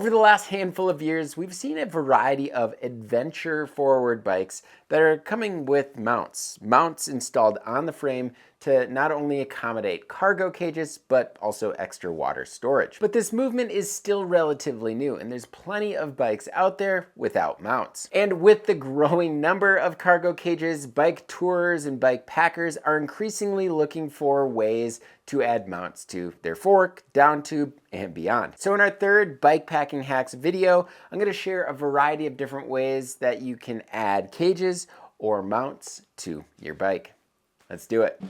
Over the last handful of years, we've seen a variety of adventure-forward bikes that are coming with mounts. Mounts installed on the frame to not only accommodate cargo cages, but also extra water storage. But this movement is still relatively new, and there's plenty of bikes out there without mounts. And with the growing number of cargo cages, bike tourers and bike packers are increasingly looking for ways to add mounts to their fork, down tube, and beyond. So in our third Bikepacking Hacks video, I'm going to share a variety of different ways that you can add cages or mounts to your bike. Let's do it.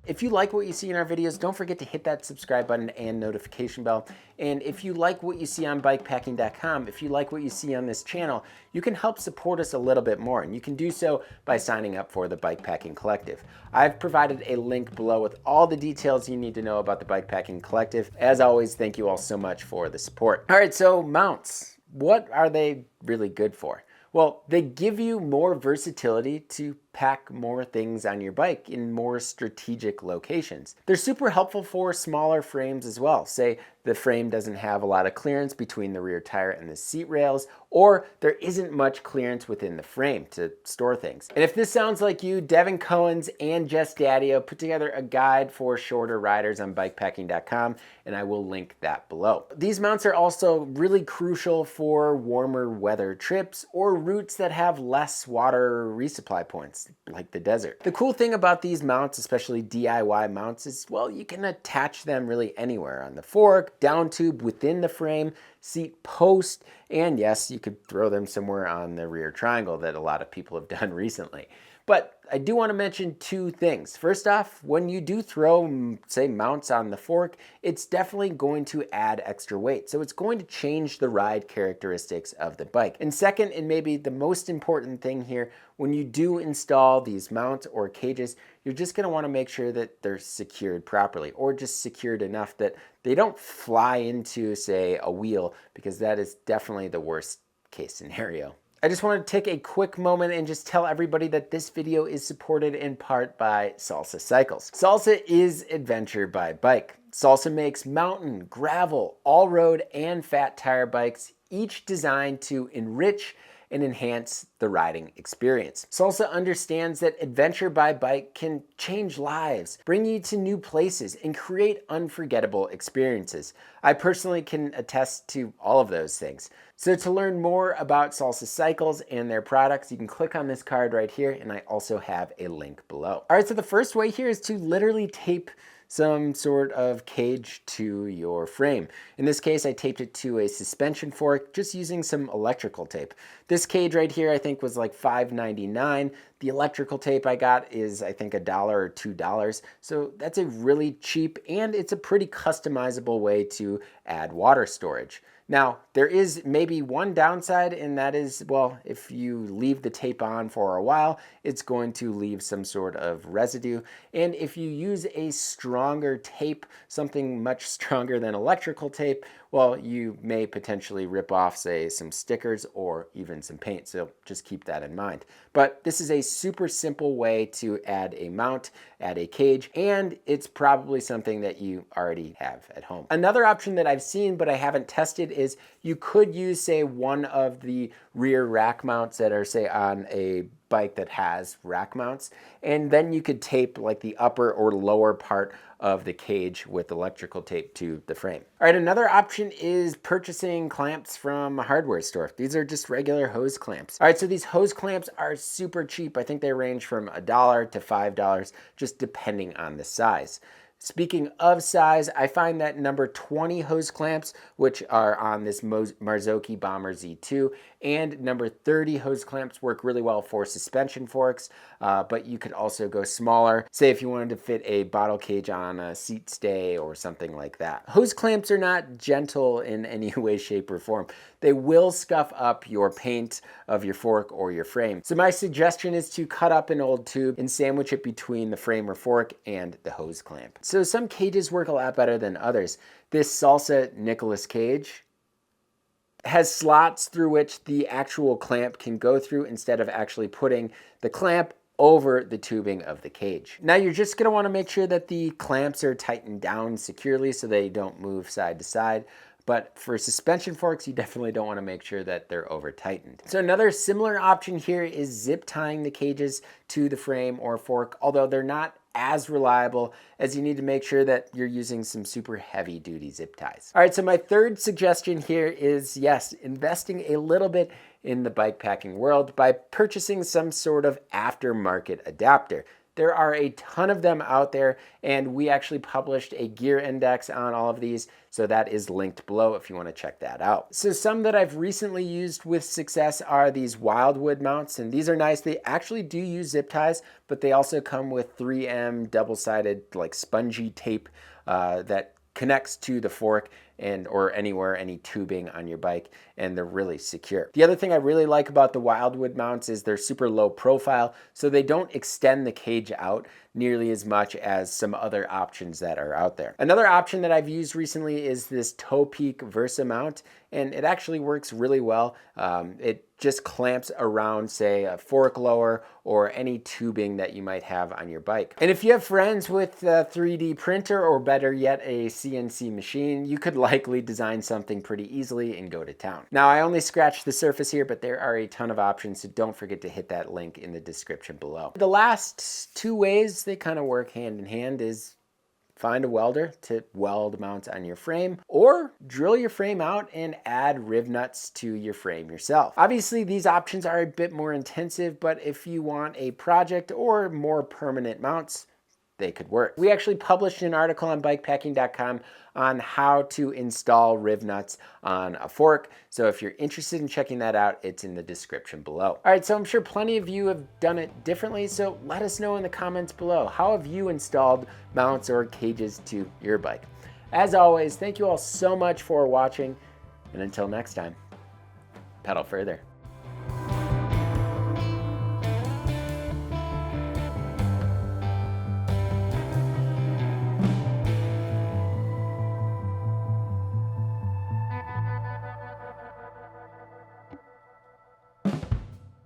If you like what you see in our videos, don't forget to hit that subscribe button and notification bell. And if you like what you see on Bikepacking.com, if you like what you see on this channel, you can help support us a little bit more. And you can do so by signing up for the Bikepacking Collective. I've provided a link below with all the details you need to know about the Bikepacking Collective. As always, thank you all so much for the support. All right, so mounts. What are they really good for? Well, they give you more versatility to pack more things on your bike in more strategic locations. They're super helpful for smaller frames as well. Say the frame doesn't have a lot of clearance between the rear tire and the seat rails, or there isn't much clearance within the frame to store things. And if this sounds like you, Devin Cohen's and Jess Daddio put together a guide for shorter riders on Bikepacking.com, and I will link that below. These mounts are also really crucial for warmer weather trips or routes that have less water resupply points, like the desert. The cool thing about these mounts, especially DIY mounts, is, well, you can attach them really anywhere on the fork, down tube, within the frame, seat post, and yes, you could throw them somewhere on the rear triangle that a lot of people have done recently. But I do want to mention two things. First off, when you do throw, say, mounts on the fork, it's definitely going to add extra weight. So it's going to change the ride characteristics of the bike. And second, and maybe the most important thing here, when you do install these mounts or cages, you're just going to want to make sure that they're secured properly, or just secured enough that they don't fly into, say, a wheel, because that is definitely the worst case scenario. I just want to take a quick moment and just tell everybody that this video is supported in part by Salsa Cycles. Salsa is adventure by bike. Salsa makes mountain, gravel, all-road, and fat tire bikes, each designed to enrich and enhance the riding experience. Salsa understands that adventure by bike can change lives, bring you to new places, and create unforgettable experiences. I personally can attest to all of those things. So to learn more about Salsa Cycles and their products, you can click on this card right here, and I also have a link below. All right, so the first way here is to literally tape some sort of cage to your frame. In this case, I taped it to a suspension fork just using some electrical tape. This cage right here I think was like $5.99. The electrical tape I got is I think $1 or $2. So that's a really cheap, and it's a pretty customizable way to add water storage. Now, there is maybe one downside, and that is, well, if you leave the tape on for a while, it's going to leave some sort of residue. And if you use a stronger tape, something much stronger than electrical tape, well, you may potentially rip off, say, some stickers or even some paint. So just keep that in mind. But this is a super simple way to add a mount, add a cage, and it's probably something that you already have at home. Another option that I've seen but I haven't tested is you could use, say, one of the rear rack mounts that are, say, on a bike that has rack mounts, and then you could tape like the upper or lower part of the cage with electrical tape to the frame. All right, another option is purchasing clamps from a hardware store. These are just regular hose clamps. All right, so these hose clamps are super cheap. I think they range from $1 to $5, just depending on the size. Speaking of size, I find that number 20 hose clamps, which are on this Marzocchi Bomber Z2, and number 30 hose clamps work really well for suspension forks, but you could also go smaller, say if you wanted to fit a bottle cage on a seat stay or something like that. Hose clamps are not gentle in any way, shape, or form. They will scuff up your paint of your fork or your frame. So my suggestion is to cut up an old tube and sandwich it between the frame or fork and the hose clamp. So some cages work a lot better than others. This Salsa Nicholas cage has slots through which the actual clamp can go through instead of actually putting the clamp over the tubing of the cage. Now you're just going to want to make sure that the clamps are tightened down securely so they don't move side to side. But for suspension forks, you definitely don't want to make sure that they're over tightened. So another similar option here is zip tying the cages to the frame or fork, although they're not as reliable, as you need to make sure that you're using some super heavy duty zip ties. All right, so my third suggestion here is, yes, investing a little bit in the bike packing world by purchasing some sort of aftermarket adapter. There are a ton of them out there, and we actually published a gear index on all of these, so that is linked below if you want to check that out. So some that I've recently used with success are these Wildwood mounts, and these are nice. They actually do use zip ties, but they also come with 3M double-sided like spongy tape that connects to the fork and or anywhere, any tubing on your bike, and they're really secure. The other thing I really like about the Wildwood mounts is they're super low profile, so they don't extend the cage out nearly as much as some other options that are out there. Another option that I've used recently is this Toe Peak Versa mount, and it actually works really well. It just clamps around, say, a fork lower or any tubing that you might have on your bike. And if you have friends with a 3D printer, or better yet, a CNC machine, you could likely design something pretty easily and go to town. Now, I only scratched the surface here, but there are a ton of options, so don't forget to hit that link in the description below. The last two ways they kind of work hand in hand is find a welder to weld mounts on your frame, or drill your frame out and add rib nuts to your frame yourself. Obviously, these options are a bit more intensive, but if you want a project or more permanent mounts, they could work. We actually published an article on Bikepacking.com on how to install rib nuts on a fork. So if you're interested in checking that out, it's in the description below. All right, so I'm sure plenty of you have done it differently, so let us know in the comments below. How have you installed mounts or cages to your bike? As always, thank you all so much for watching, and until next time, pedal further.